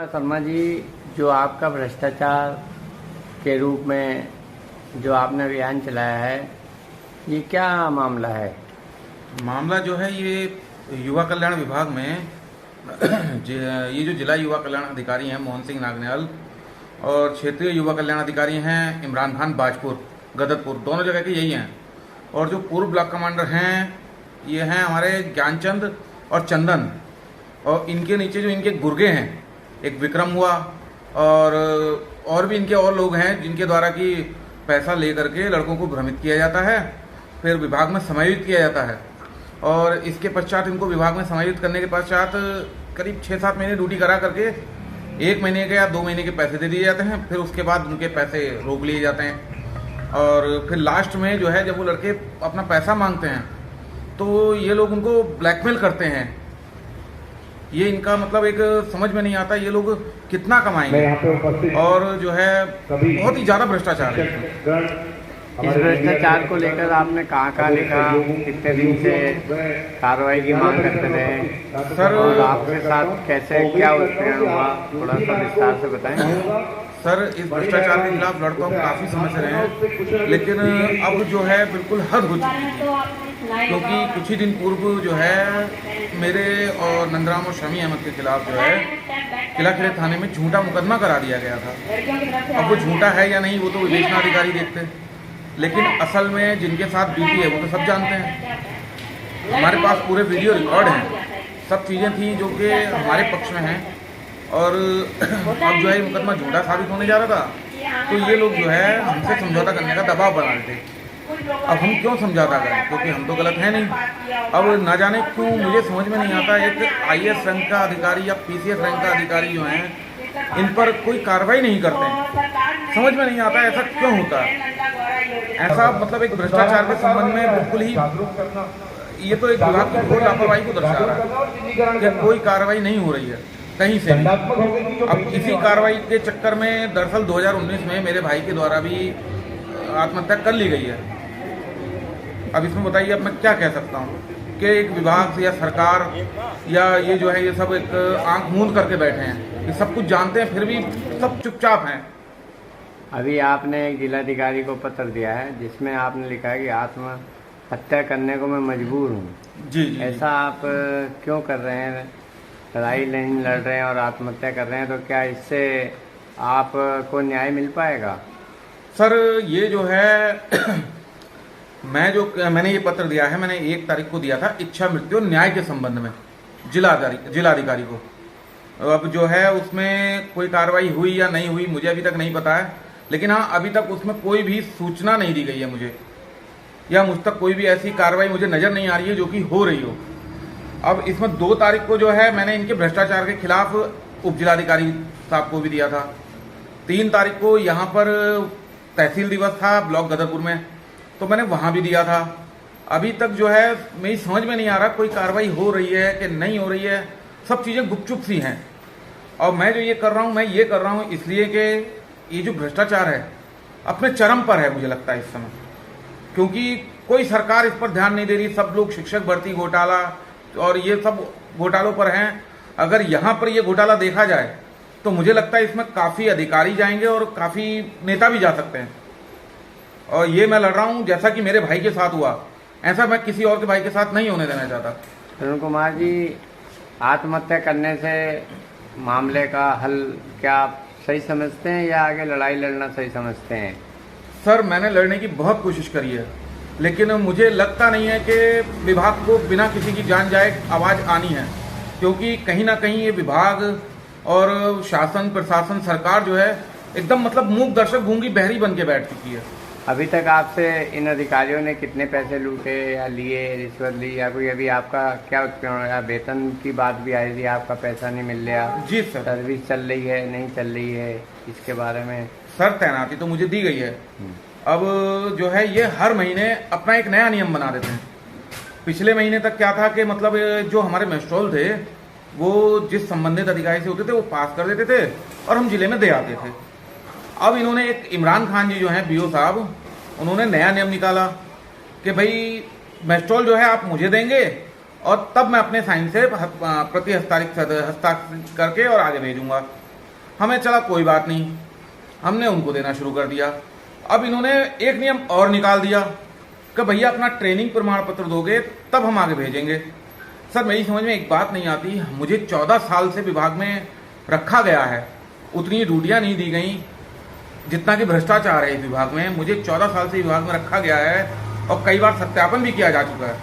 शर्मा जी, जो आपका भ्रष्टाचार के रूप में जो आपने अभियान चलाया है, ये क्या मामला है? मामला जो है ये युवा कल्याण विभाग में ये जो जिला युवा कल्याण अधिकारी हैं मोहन सिंह नागनेल और क्षेत्रीय युवा कल्याण अधिकारी हैं इमरान खान बाजपुर गदरपुर, दोनों जगह के यही हैं। और जो पूर्व ब्लॉक कमांडर हैं ये हैं हमारे ज्ञानचंद और चंदन, और इनके नीचे जो इनके गुर्गे हैं, एक विक्रम हुआ और भी इनके और लोग हैं जिनके द्वारा कि पैसा ले करके लड़कों को भ्रमित किया जाता है, फिर विभाग में समायोजित किया जाता है। और इसके पश्चात इनको विभाग में समायोजित करने के पश्चात करीब 6-7 महीने ड्यूटी करा करके 1 महीने के या 2 महीने के पैसे दे दिए जाते हैं। फिर उसके बाद उनके पैसे रोक लिए जाते हैं और फिर लास्ट में जो है जब वो लड़के अपना पैसा मांगते हैं तो ये लोग उनको ब्लैकमेल करते हैं। ये इनका मतलब एक समझ में नहीं आता ये लोग कितना कमाएंगे, और जो है बहुत ही ज़्यादा भ्रष्टाचार है। इस भ्रष्टाचार को लेकर आपने कहाँ लिखा, कितने दिन से कार्रवाई की मांग करते रहे सर? और आपके साथ कैसे क्या उत्पीड़न हुआ, थोड़ा सा विस्तार से बताएं। सर, इस भ्रष्टाचार के खिलाफ लड़ता हूँ काफ़ी समय से रहे हैं, लेकिन अब जो है बिल्कुल हद हो चुकी है। क्योंकि कुछ ही दिन पूर्व जो है मेरे और नंदराम और शमी अहमद के खिलाफ जो है किला किले थाने में झूठा मुकदमा करा दिया गया था। अब वो झूठा है या नहीं वो तो विवेचना अधिकारी देखते हैं, लेकिन असल में जिनके साथ बीती है वो तो सब जानते हैं। हमारे पास पूरे वीडियो रिकॉर्ड हैं, सब चीज़ें थी जो कि हमारे पक्ष में हैं, और अब जो है मुकदमा झूठा साबित होने जा रहा था तो ये लोग जो है हमसे समझौता करने का दबाव बना रहे थे। अब हम क्यों समझौता करें, क्योंकि हम तो गलत हैं नहीं। अब ना जाने क्यों मुझे समझ में नहीं आता, एक IAS रैंक का अधिकारी या PCS रैंक का अधिकारी जो हैं इन पर कोई कार्रवाई नहीं करते हैं। समझ में नहीं आता ऐसा क्यों होता है। ऐसा मतलब एक भ्रष्टाचार के संबंध में बिल्कुल ही ये तो एक विभाग की घोर लापरवाही को दर्शा रहा है कि कोई कार्रवाई नहीं हो रही है कहीं से भी। अब इसी कार्रवाई के चक्कर में दरअसल 2019 में मेरे भाई के द्वारा भी आत्महत्या कर ली गई है। अब इसमें बताइए अब मैं क्या कह सकता हूँ कि एक विभाग या सरकार या ये जो है ये सब एक आंख मूंद करके बैठे हैं, ये सब कुछ जानते हैं फिर भी सब चुपचाप हैं। अभी आपने एक जिलाधिकारी को पत्र दिया है जिसमें आपने लिखा है कि आत्महत्या करने को मैं मजबूर हूँ। जी। ऐसा आप क्यों कर रहे हैं? लड़ाई नहीं लड़ रहे हैं और आत्महत्या कर रहे हैं, तो क्या इससे आपको न्याय मिल पाएगा? सर, ये जो है मैंने ये पत्र दिया है, मैंने 1 तारीख को दिया था इच्छा मृत्यु न्याय के संबंध में जिलाधिकारी को। अब जो है उसमें कोई कार्रवाई हुई या नहीं हुई मुझे अभी तक नहीं पता है, लेकिन हाँ अभी तक उसमें कोई भी सूचना नहीं दी गई है मुझे, या मुझ तक कोई भी ऐसी कार्रवाई मुझे नजर नहीं आ रही है जो कि हो रही हो। अब इसमें 2 तारीख को जो है मैंने इनके भ्रष्टाचार के खिलाफ उप जिलाधिकारी साहब को भी दिया था। 3 तारीख को यहाँ पर तहसील दिवस था ब्लॉक गदरपुर में, तो मैंने वहां भी दिया था। अभी तक जो है मेरी समझ में नहीं आ रहा कोई कार्रवाई हो रही है कि नहीं हो रही है, सब चीजें गुपचुप सी हैं। और मैं जो ये कर रहा हूँ मैं ये कर रहा हूँ इसलिए कि ये जो भ्रष्टाचार है अपने चरम पर है मुझे लगता है इस समय, क्योंकि कोई सरकार इस पर ध्यान नहीं दे रही। सब लोग शिक्षक भर्ती घोटाला और ये सब घोटालों पर हैं। अगर यहाँ पर ये घोटाला देखा जाए तो मुझे लगता है इसमें काफी अधिकारी जाएंगे और काफी नेता भी जा सकते हैं। और ये मैं लड़ रहा हूँ जैसा कि मेरे भाई के साथ हुआ, ऐसा मैं किसी और के भाई के साथ नहीं होने देना चाहता। अरुण कुमार जी, आत्महत्या करने से मामले का हल क्या आप सही समझते हैं या आगे लड़ाई लड़ना सही समझते हैं? सर, मैंने लड़ने की बहुत कोशिश करी है, लेकिन मुझे लगता नहीं है कि विभाग को बिना किसी की जान जाए आवाज आनी है, क्योंकि कहीं ना कहीं ये विभाग और शासन प्रशासन सरकार जो है एकदम मतलब मूक दर्शक गूंगी बहरी बन के बैठ चुकी है। अभी तक आपसे इन अधिकारियों ने कितने पैसे लूटे या लिए, रिश्वत ली, या कोई अभी आपका क्या उत्पीड़न या वेतन की बात भी आई थी, आपका पैसा नहीं मिल रहा? जी सर। सर्विस चल रही है नहीं चल रही है, इसके बारे में? सर, तैनाती तो मुझे दी गई है। अब जो है ये हर महीने अपना एक नया नियम बना देते हैं। पिछले महीने तक क्या था कि मतलब जो हमारे मेस्ट्रोल थे वो जिस संबंधित अधिकारी से होते थे वो पास कर देते थे और हम जिले में दे आते थे। अब इन्होंने एक इमरान खान जी जो हैं BO साहब, उन्होंने नया नियम निकाला कि भाई मेस्ट्रोल जो है आप मुझे देंगे और तब मैं अपने साइन से प्रति हस्ताक्षर करके और आगे भेजूंगा। हमें चला कोई बात नहीं, हमने उनको देना शुरू कर दिया। अब इन्होंने एक नियम और निकाल दिया कि भैया अपना ट्रेनिंग प्रमाण पत्र दोगे तब हम आगे भेजेंगे। सर मेरी समझ में एक बात नहीं आती, मुझे 14 साल से विभाग में रखा गया है, उतनी ड्यूटियां नहीं दी गई जितना कि भ्रष्टाचार है इस विभाग में। मुझे 14 साल से विभाग में रखा गया है और कई बार सत्यापन भी किया जा चुका है,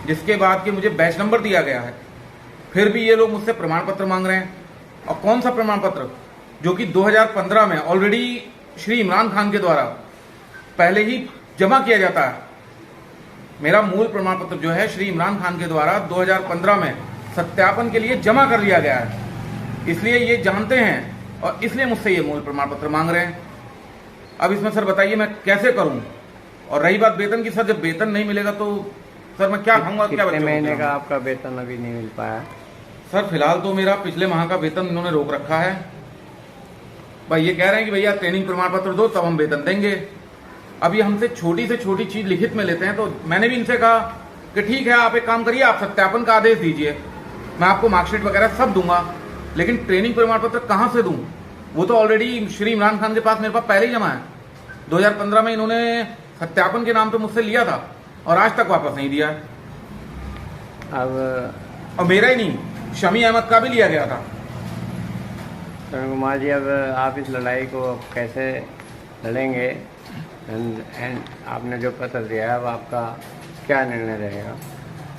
जिसके बाद कि मुझे बैच नंबर दिया गया है, फिर भी ये लोग मुझसे प्रमाण पत्र मांग रहे हैं। और कौन सा प्रमाण पत्र, जो कि 2015 में ऑलरेडी श्री इमरान खान के द्वारा पहले ही जमा किया जाता है। मेरा मूल प्रमाण पत्र जो है श्री इमरान खान के द्वारा 2015 में सत्यापन के लिए जमा कर लिया गया है, इसलिए ये जानते हैं और इसलिए मुझसे ये मूल प्रमाण पत्र मांग रहे हैं। अब इसमें सर बताइए मैं कैसे करूं? और रही बात वेतन की, सर जब वेतन नहीं मिलेगा तो सर मैं क्या खाऊंगा, क्या कितने महीने का आपका वेतन अभी नहीं मिल पाया? सर फिलहाल तो मेरा पिछले माह का वेतन इन्होंने रोक रखा है। भाई ये कह रहे हैं कि भैया ट्रेनिंग प्रमाण पत्र दो तब हम वेतन देंगे। अब ये हमसे छोटी से छोटी चीज लिखित में लेते हैं, तो मैंने भी इनसे कहा कि ठीक है आप एक काम करिए, आप सत्यापन का आदेश दीजिए, मैं आपको मार्कशीट वगैरह सब दूंगा, लेकिन ट्रेनिंग प्रमाण पत्र कहाँ से दूं? वो तो ऑलरेडी श्री इमरान खान के पास मेरे पास पहले ही जमा है। 2015 में इन्होंने सत्यापन के नाम पे मुझसे लिया था और आज तक वापस नहीं दिया। अब और मेरा ही नहीं, शमी अहमद का भी लिया गया था। तरुण कुमार जी, अब आप इस लड़ाई को कैसे लड़ेंगे? एंड आपने जो पत्र दिया है अब आपका क्या निर्णय रहेगा?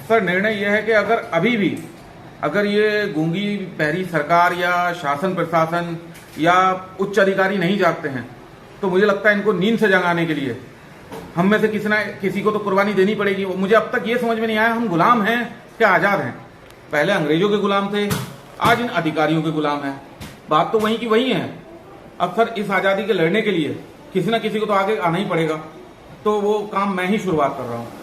सर निर्णय यह है कि अगर अभी भी अगर ये गूंगी बहरी सरकार या शासन प्रशासन या उच्च अधिकारी नहीं जागते हैं तो मुझे लगता है इनको नींद से जगाने के लिए हम में से किसी को तो कुर्बानी देनी पड़ेगी। मुझे अब तक ये समझ में नहीं आया हम गुलाम हैं क्या आज़ाद हैं? पहले अंग्रेजों के गुलाम थे, आज इन अधिकारियों के गुलाम हैं। बात तो वहीं की वहीं है। अब सर इस आज़ादी के लड़ने के लिए किसी न किसी को तो आगे आना ही पड़ेगा, तो वो काम मैं ही शुरुआत कर रहा हूँ।